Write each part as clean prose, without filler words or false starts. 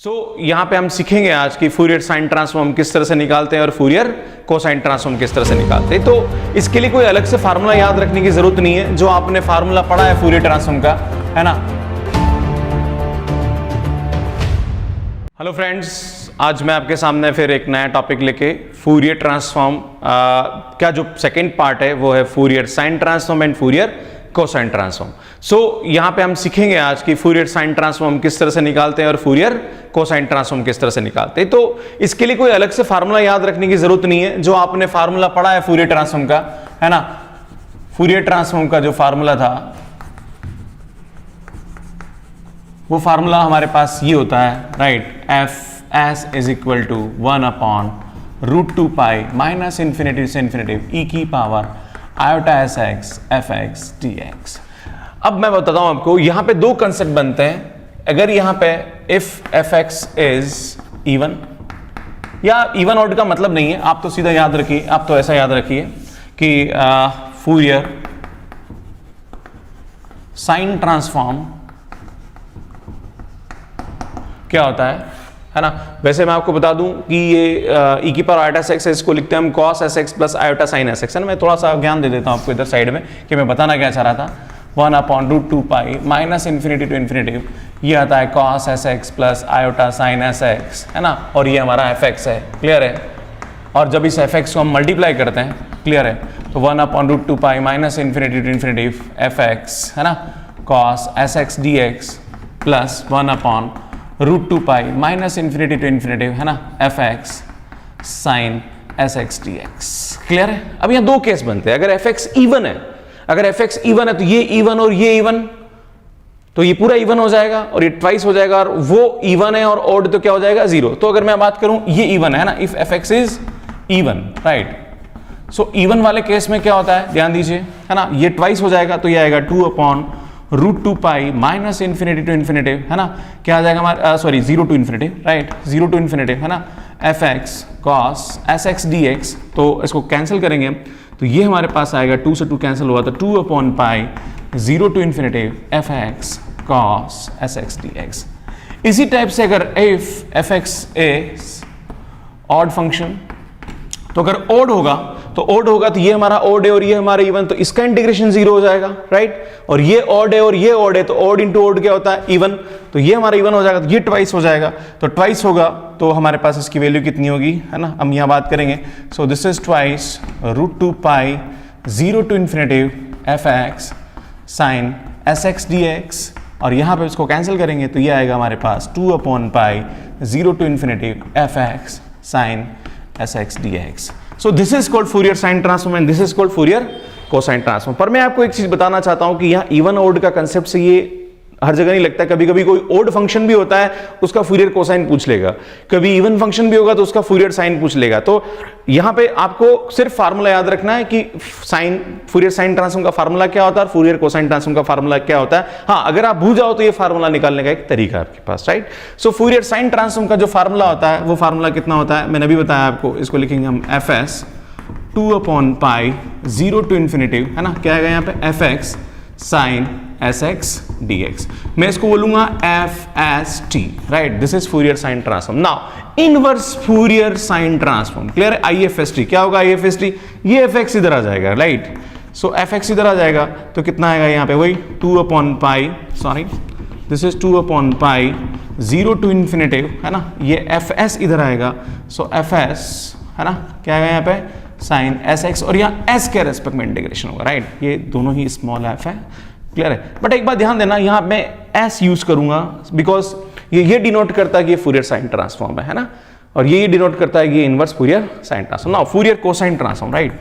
यहाँ पे हम सीखेंगे आज कि फूरियर साइन ट्रांसफॉर्म किस तरह से निकालते हैं और फूरियर कोसाइन ट्रांसफॉर्म किस तरह से निकालते हैं। तो इसके लिए कोई अलग से फार्मूला याद रखने की जरूरत नहीं है, जो आपने फार्मूला पढ़ा है फूरियर ट्रांसफॉर्म का, है ना। हेलो फ्रेंड्स, आज मैं आपके सामने फिर एक नया टॉपिक लेके फूरियर ट्रांसफॉर्म का जो सेकेंड पार्ट है वो है Fourier sine transform and Fourier cosine transform. यहाँ पे हम सीखेंगे आज कि फूरियर साइन ट्रांसफॉर्म किस तरह से निकालते हैं और फूरियर कोसाइन ट्रांसफॉर्म किस तरह से निकालते हैं। तो इसके लिए कोई अलग से फार्मूला याद रखने की जरूरत नहीं है, जो आपने फार्मूला पढ़ा है फूरियर ट्रांसफॉर्म का, है ना। फूरियर ट्रांसफॉर्म का जो फार्मूला था वो फार्मूला हमारे पास ये होता है, right. F S is equal to 1/√2 pi minus infinity से इन्फिनिटी ई की power iota s x f x d x. अब मैं बताता हूं आपको, यहां पे दो कंसेप्ट बनते हैं। अगर यहां पे if f x is even, या इवन ऑड का मतलब नहीं है, आप तो सीधा याद रखिए, आप तो ऐसा याद रखिए कि फूरियर साइन ट्रांसफॉर्म क्या होता है ना। वैसे मैं आपको बता दूं कि ये ई की पावर आयोटा एक्स, इसको लिखते हैं हम cos s x plus iota sine s x, है ना। मैं थोड़ा सा ज्ञान दे देता हूं आपको इधर साइड में कि मैं बताना क्या चाह रहा था। 1/√2 pi minus infinity to infinity, ये आता है cos s x plus iota sine s x, है ना। और ये हमारा एफ एक्स है, क्लियर है। और जब इस एफ एक्स को हम मल्टीप्लाई करते हैं, क्लियर है, तो 1/√2 pi minus infinity to infinity f x, है ना, cos s x d x plus 1/√2 pi minus infinity to infinity, है ना, f x sine s x d x, clear है। अब यहाँ दो केस बनते हैं। अगर एफ एक्स इवन है, अगर एफ एक्स इवन है तो ये इवन और ये इवन, तो ये पूरा इवन हो जाएगा और ये ट्वाइस हो जाएगा, और वो इवन है और ऑड तो क्या हो जाएगा, जीरो। तो अगर मैं बात करूं ये इवन है ना, if f x is even, right. So even वाले केस में क्या होता है, ध्यान दीजिए, है ना, ये ट्वाइस हो जाएगा तो ये आएगा 2/√2 pi minus infinity to infinity, है ना, क्या आ जाएगा हमारा, sorry 0 to infinity, right, 0 to infinity, है ना, f x cos s x d x. तो इसको कैंसिल करेंगे तो ये हमारे पास आएगा, 2 से 2 कैंसिल हुआ तो 2/पाई 0 to infinity f x cos s x d x. इसी टाइप से अगर if f x is odd function, तो अगर ऑड होगा तो ये हमारा ऑड है और ये हमारा इवन, तो इसका इंटीग्रेशन 0 हो जाएगा, राइट। और ये ऑड है और ये ऑड है, तो ऑड इंटू ऑड क्या होता है, इवन, तो ये हमारा इवन हो जाएगा, तो ये ट्वाइस हो जाएगा। तो ट्वाइस होगा तो हमारे पास इसकी वैल्यू कितनी होगी, है ना, हम यहां बात करेंगे। So this is twice √2 pi 0 to infinity f x sine s x d x, और यहां पे इसको कैंसिल करेंगे तो ये आएगा हमारे पास 2/पाई 0 to infinity f x sine s x d x. So this is called Fourier sine transform and this is called Fourier cosine transform। पर मैं आपको एक चीज बताना चाहता हूं कि यहाँ इवन ऑड का कंसेप्ट से ये हर जगह नहीं लगता है। कभी कभी कोई ऑड फंक्शन भी होता है, उसका फूरियर कोसाइन पूछ लेगा, कभी इवन फंक्शन भी होगा तो उसका फूरियर साइन पूछ लेगा। तो यहाँ पे आपको सिर्फ फार्मूला याद रखना है कि फूरियर साइन ट्रांसफॉर्म का फार्मूला क्या होता है और फूरियर कोसाइन ट्रांसफॉर्म का फार्मूला क्या होता है। हाँ, अगर आप भूल जाओ तो ये फार्मूला निकालने का एक तरीका आपके पास, राइट। सो फूरियर साइन ट्रांसफॉर्म का जो फार्मूला होता है वो फार्मूला कितना होता है, मैंने अभी बताया आपको। इसको लिखेंगे हम एफ एस 2/पाई 0 टू इन्फिनिटी, है ना, क्या आएगा यहाँ पे, f x sine s x d x. मैं इसको बोलूंगा F S T, right. This is Fourier sine transform. Now inverse Fourier sine transform, clear है। आई एफ एस टी क्या होगा, आई एफ एस टी, ये एफ एक्स इधर आ जाएगा, राइट। सो एफ एक्स इधर आ जाएगा तो कितना आएगा यहाँ पे, वही 2/पाई, सॉरी दिस इज 2/पाई 0 टू इन्फिनिटी, है ना, ये एफ एस इधर आएगा। सो एफ एस, है ना, क्या आएगा यहाँ पे, साइन एस एक्स, और यहाँ एस के रेस्पेक्ट में इंटीग्रेशन होगा, राइट। ये दोनों ही स्मॉल एफ है, क्लियर है। बट एक बात ध्यान देना, यहाँ मैं एस यूज करूंगा बिकॉज ये डिनोट करता है कि ये फूरियर साइन ट्रांसफॉर्म है ना, और ये डिनोट करता है कि ये inverse Fourier sine transform. Now Fourier cosine transform, right.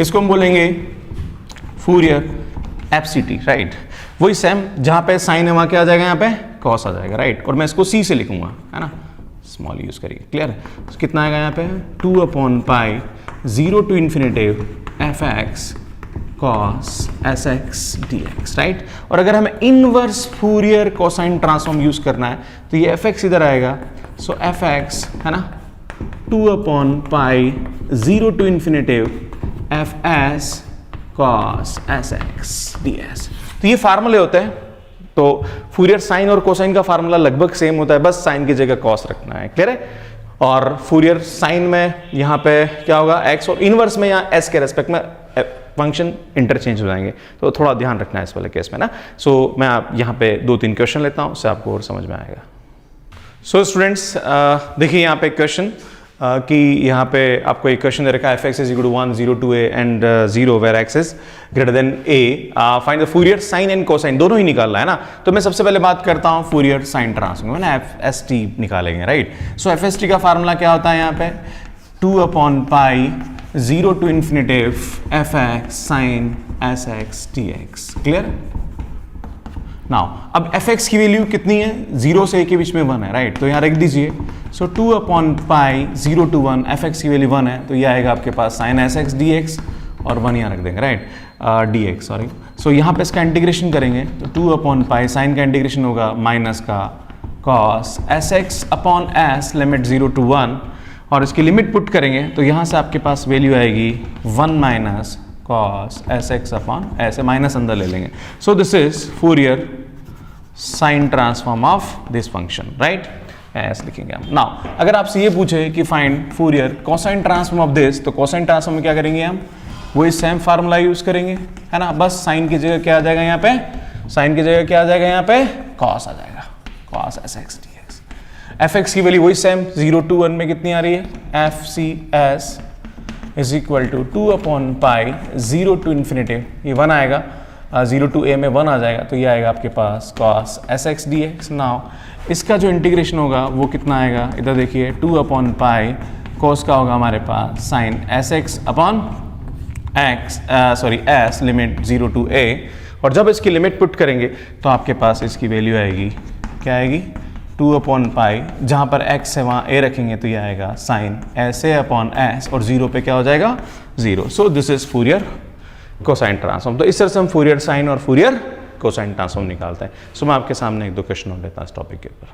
इसको हम बोलेंगे फूरियर एफसीटी, राइट। वही सेम, जहां पे साइन है वहां क्या आ जाएगा, यहाँ पे कॉस आ जाएगा, राइट। और मैं इसको सी से लिखूंगा, है ना, स्मॉल यूज करिए, क्लियर है। तो कितना आएगा यहाँ पे, 2/पाई 0 to infinity f x cos s x d x, right. और अगर हमें inverse Fourier cosine transform use करना है तो ये एफ एक्स इधर आएगा। सो एफ एक्स, है ना, 2/पाई 0 to infinity F S cos sx ds। तो ये फार्मूले होते हैं। तो फूरियर साइन और कोसाइन का फार्मूला लगभग सेम होता है, बस साइन की जगह कॉस रखना है। क्लियर है? और फूरियर साइन में यहाँ पे क्या होगा x, और इनवर्स में यहाँ s के रेस्पेक्ट में फंक्शन इंटरचेंज हो जाएंगे। तो थोड़ा ध्यान रखना है इस वाले केस में ना। सो मैं आप यहाँ पे 2-3 क्वेश्चन लेता हूँ, उससे आपको और समझ में आएगा। सो स्टूडेंट्स देखिए यहाँ पे क्वेश्चन कि यहाँ पे आपको एक क्वेश्चन दे रखा है f(x) = 1, 0 to a and 0 where x is greater than a, find the Fourier sine and cosine, दोनों ही निकालना है ना। तो मैं सबसे पहले बात करता हूँ फूरियर साइन ट्रांसफॉर्म, ना FST निकालेंगे, राइट। सो FST का फार्मूला क्या होता है यहाँ पे 2/π 0 to infinitive fx sin sx dx। Clear? Now अब fx की वैल्यू कितनी है, 0 से a के बीच में 1 है, राइट। तो यहाँ रख दीजिए। सो 2/π 0 to 1, fx की वैल्यू 1 है, तो ये आएगा आपके पास sin sx dx, और 1 यहाँ रख देंगे, राइट, dx, सॉरी। सो यहाँ पे इसका इंटीग्रेशन करेंगे तो 2/π साइन का इंटीग्रेशन होगा माइनस का cos sx upon s limit 0 to 1, और इसकी लिमिट पुट करेंगे तो यहाँ से आपके पास वैल्यू आएगी 1 minus cos sx upon s, minus अंदर ले लेंगे। सो this is Fourier sine transform of this function, right, ऐसे लिखेंगे हम। नाउ अगर आपसे ये पूछे कि find Fourier cosine transform of this, तो कोसाइन ट्रांसफॉर्म में क्या करेंगे हम, वही सेम फार्मूला यूज करेंगे, है ना। बस साइन की जगह क्या आ जाएगा यहाँ पे, साइन की जगह क्या आ जाएगा यहाँ पे, cos आ जाएगा, cos sx dx। fx की वैल्यू वही सेम 0 to 1 में कितनी आ रही है, fcs is equal to 2/π 0 to infinity, ये 1 आएगा, 0 to a में 1 आ जाएगा, तो ये आएगा आपके पास cos sx dx। नाउ इसका जो इंटीग्रेशन होगा वो कितना आएगा, इधर देखिए 2/π cos का होगा हमारे पास sin sx upon x, sorry s limit 0 to a, और जब इसकी लिमिट पुट करेंगे तो आपके पास इसकी वैल्यू आएगी, क्या आएगी, 2/π, जहाँ पर x है वहाँ a रखेंगे तो ये आएगा sin sa अपॉन s, और 0 पे क्या हो जाएगा, 0। सो this is Fourier cosine transform. तो इस तरह से हम फूरियर साइन और फूरियर कोसाइन ट्रांसफॉर्म निकालते हैं। सो मैं आपके सामने 1-2 क्वेश्चन और लेता हूं इस टॉपिक के ऊपर।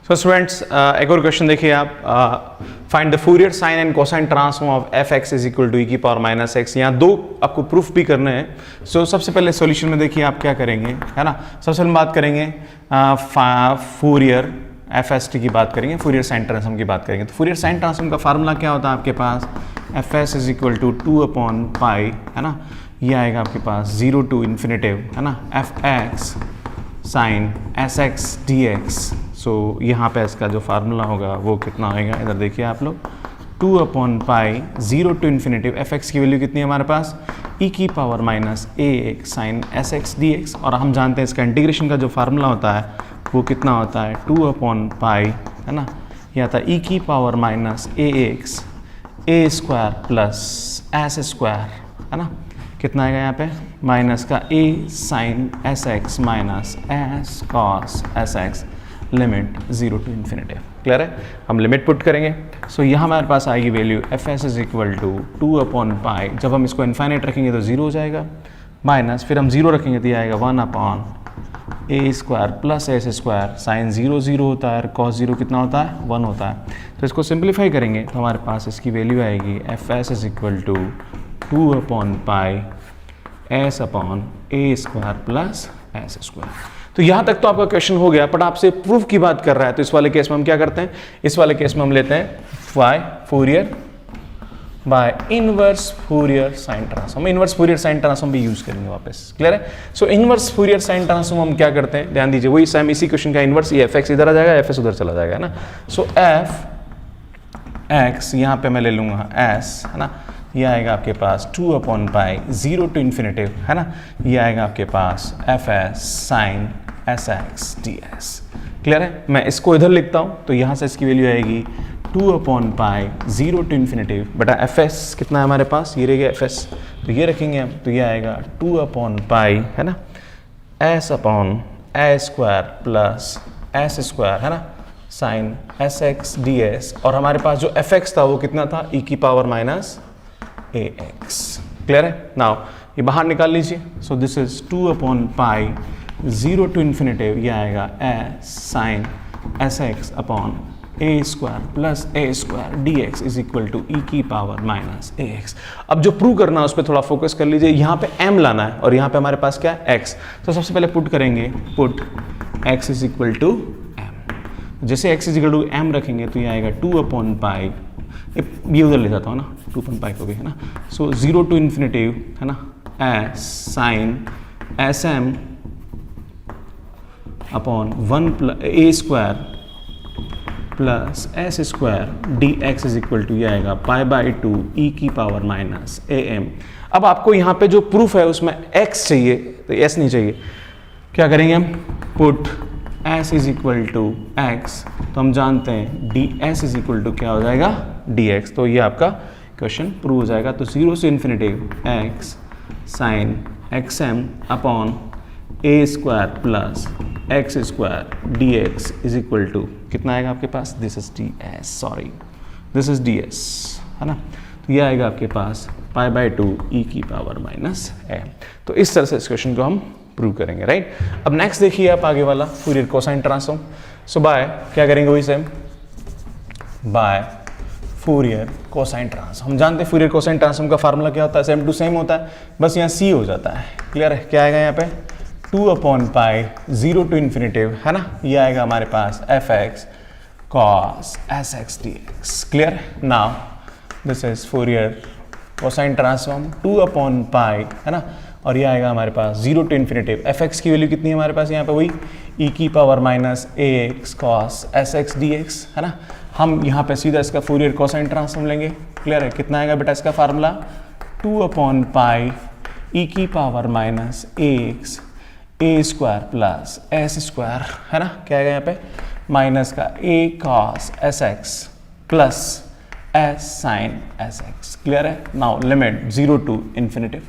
सो स्टूडेंट्स एक और क्वेश्चन देखिए आप, find the Fourier sine and cosine transform of fx is equal to e⁻⁻x। यहाँ 2 आपको प्रूफ भी करने हैं। सो सबसे पहले सॉल्यूशन में देखिए आप क्या करेंगे, है ना। सबसे पहले बात करेंगे फूरियर FST की बात करेंगे, फूरियर साइन ट्रांसफॉर्म की बात करेंगे। तो फूरियर साइन ट्रांसफॉर्म का फार्मूला क्या होता है आपके पास, fs इज इक्वल टू 2/π, है ना, ये आएगा आपके पास 0 to infinitive, है ना, fx sin sx dx। सो यहाँ पे इसका जो फार्मूला होगा वो कितना होगा, इधर देखिए आप लोग, 2/π 0 to infinitive, fx की वैल्यू कितनी है हमारे पास, e⁻−ax sin sx dx, और हम जानते हैं इसका इंटीग्रेशन का जो फार्मूला होता है वो कितना होता है, 2/π, है ना, ये आता है e⁻−ax a square plus s square, है ना, कितना आएगा यहाँ पे, माइनस का a sin sx minus s cos sx limit 0 to infinitive। Clear है? हम लिमिट पुट करेंगे। सो यहाँ हमारे पास आएगी value fs is equal to 2/π, जब हम इसको इन्फाइनाइट रखेंगे तो 0 हो जाएगा, माइनस फिर हम 0 रखेंगे तो ये आएगा 1/a square plus s square, sine 0 0 होता है, cos 0 कितना होता है, 1 होता है। तो इसको सिंप्लीफाई करेंगे तो हमारे पास इसकी वैल्यू आएगी fs is equal to 2/π s upon a square plus s square. तो यहाँ तक तो आपका क्वेश्चन हो गया, बट आपसे प्रूफ की बात कर रहा है, तो इस वाले केस में हम क्या करते हैं, इस वाले केस में हम लेते हैं Fourier by inverse Fourier sine transform. Inverse Fourier sine transform भी यूज करेंगे वापस। क्लियर है? So inverse Fourier sine transform हम क्या करते हैं, ध्यान दीजिए, वही सेम इसी क्वेश्चन का इनवर्स, ये fx इधर आ जाएगा, fs उधर चला जाएगा, है ना। सो fx यहाँ पे मैं ले लूंगा s, है ना, ये आएगा आपके पास 2/π 0 to infinitive, है ना, ये आएगा आपके पास fs sin sx ds। Clear है? मैं इसको इधर लिखता हूँ तो यहाँ से इसकी वैल्यू आएगी 2/π 0 to infinitive बटा fs कितना है हमारे पास, ये रहेगा fs, तो ये रखेंगे हम, तो ये आएगा 2/π, है ना, s upon a square plus s square, है ना, sin sx ds, और हमारे पास जो fx था वो कितना था, e⁻−ax। क्लियर है? नाउ ये बाहर निकाल लीजिए। So this is 2/π 0 to infinitive, ये आएगा s sin sx upon A square plus A square D x is equal to E की पावर माइनस ए एक्स। अब जो प्रूव करना है उस पर थोड़ा फोकस कर लीजिए। यहाँ पे m लाना है और यहाँ पे हमारे पास क्या है x। तो सबसे पहले पुट करेंगे, put x is equal to m। जैसे x is equal to m रखेंगे तो ये आएगा 2/पाई, ये उधर ले जाता हूँ ना 2/पाई को भी, है ना। सो 0 टू इन्फिनिटिव, है ना, s sine s m upon 1 a square plus s square D x is equal to ये आएगा π/2 ई की पावर माइनस ए एम। अब आपको यहाँ पे जो प्रूफ है उसमें x चाहिए, तो s नहीं चाहिए। क्या करेंगे हम, put s is equal to x, तो हम जानते हैं d s is equal to क्या हो जाएगा, डी एक्स। तो ये आपका क्वेश्चन प्रूव हो जाएगा। तो 0 से infinitive x sine X M upon A square plus x square D x is equal to कितना आएगा आपके पास, this is D S, sorry this is D S, है ना। तो ये आएगा आपके पास π/2 ई की पावर माइनस ए। तो इस तरह से इस क्वेश्चन को हम प्रूव करेंगे, राइट। अब नेक्स्ट देखिए आप आगे वाला Fourier cosine transform. So by क्या करेंगे वही same, by Fourier cosine transform. हम जानते हैं फूरियर कोसाइन ट्रांसफॉर्म का फार्मूला क्या होता है, सेम टू सेम होता है, बस यहाँ सी हो जाता है। क्लियर है, क्या आएगा यहाँ पे 2/पाई 0 टू इन्फिनिटिव, है ना। ये आएगा हमारे पास f x cos s x d x. Clear, now this is Fourier cosine transform 2/पाई, है ना। और ये आएगा हमारे पास 0 टू इन्फिनिटिव, एफ एक्स की वैल्यू कितनी है हमारे पास यहाँ पे, वही ई की power minus a x cos s x d x, है ना। हम यहाँ पे सीधा इसका फूरियर कोसाइन ट्रांसफॉर्म लेंगे। क्लियर है, कितना आएगा बेटा इसका फार्मूला 2/पाई ई की power minus a x a square plus s square, है ना। क्या आएगा यहाँ पे माइनस का a cos s x plus s sine s x. Clear है, now limit 0 to infinitive,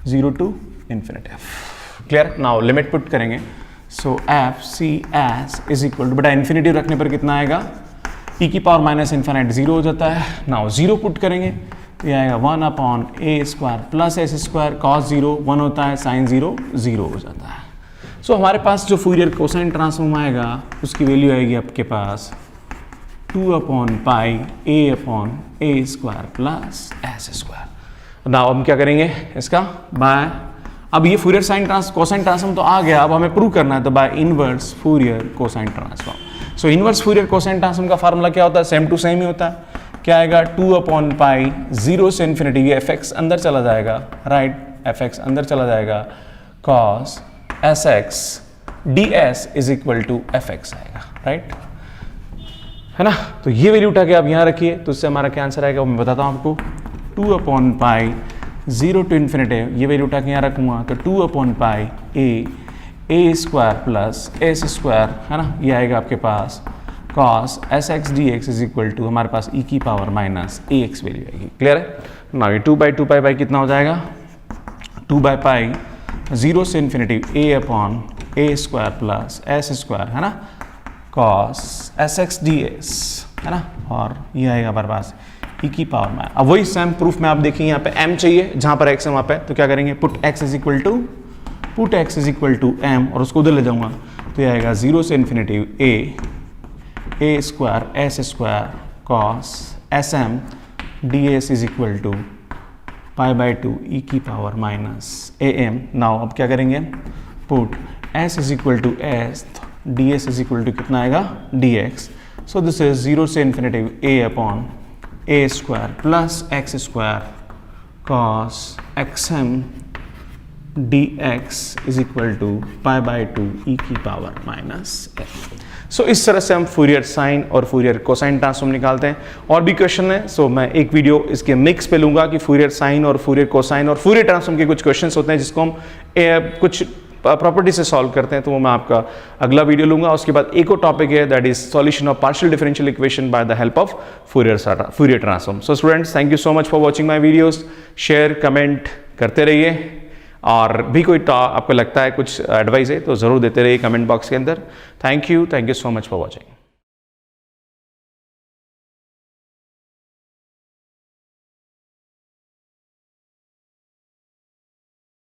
0 to infinitive. Clear, now limit put करेंगे। So f c s is equal to, बेटा इन्फिनिटिव रखने पर कितना आएगा, ई की पावर माइनस इन्फिनिट 0 हो जाता है। नाउ 0 पुट करेंगे तो ये आएगा 1/ए square plus s square cos 0 1 होता है, साइन 0 0 हो जाता है। सो हमारे पास जो फूरियर कोसाइन ट्रांसफॉर्म आएगा उसकी वैल्यू आएगी आपके पास 2/पाई a square plus s square. Now हम क्या करेंगे इसका, बाय, अब ये फूरियर साइन कोसाइन ट्रांसफॉर्म तो आ गया, अब हमें प्रूव करना है, तो by inverse Fourier cosine transform. So inverse Fourier cosine transform का फार्मूला क्या होता है, सेम टू सेम ही होता है। क्या आएगा 2/पाई 0 से इन्फिनिटी, ये एफ एक्स अंदर चला जाएगा, राइट, एफ एक्स अंदर चला जाएगा, cos s x d s is equal to f x आएगा, राइट, है ना। तो ये वैल्यू उठा के आप यहाँ रखिए, तो इससे हमारा क्या आंसर आएगा वो मैं बताता हूँ आपको। 2/पाई 0 टू इन्फिनिटी, ये वैल्यू उठा के यहाँ रखूँगा तो 2/पाई a square plus s square, है ना। ये आएगा आपके पास cos s x d x is equal to हमारे पास ई की power minus a x value आएगी। क्लियर है, ना ये 2/2 कितना हो जाएगा, 2/पाई 0 से infinity a square plus s square, है ना, cos s x d x, है ना। और ये आएगा हमारे पास ई की पावर में। अब वही सेम प्रूफ में आप देखिए यहाँ पे m चाहिए, जहाँ पर x है वहाँ पे, तो क्या करेंगे, put x is equal to m, और उसको उधर ले जाऊँगा तो ये आएगा 0 से infinity a square s square cos s m d s is equal to π/2 e की power minus a m. Now अब क्या करेंगे, put s is equal to s, d s is equal to कितना आएगा, d x. So this is 0 से infinity a square plus x square cos x m d x is equal to π/2 e की power minus a. So इस तरह से हम Fourier sine और Fourier cosine transform निकालते हैं। और भी क्वेश्चन है, सो मैं एक वीडियो इसके मिक्स पे लूंगा कि फूरियर साइन और फूरियर कोसाइन और फूरियर ट्रांसफॉर्म के कुछ क्वेश्चंस होते हैं जिसको हम कुछ प्रॉपर्टी से सॉल्व करते हैं, तो वो मैं आपका अगला वीडियो लूंगा। उसके बाद एक और टॉपिक है, that is solution of partial differential equation by the help of Fourier transform. So students, thank you so much for watching my videos, share comment करते रहिए, और भी कोई आपको लगता है कुछ एडवाइस है तो ज़रूर देते रहिए कमेंट बॉक्स के अंदर। Thank you so much for watching.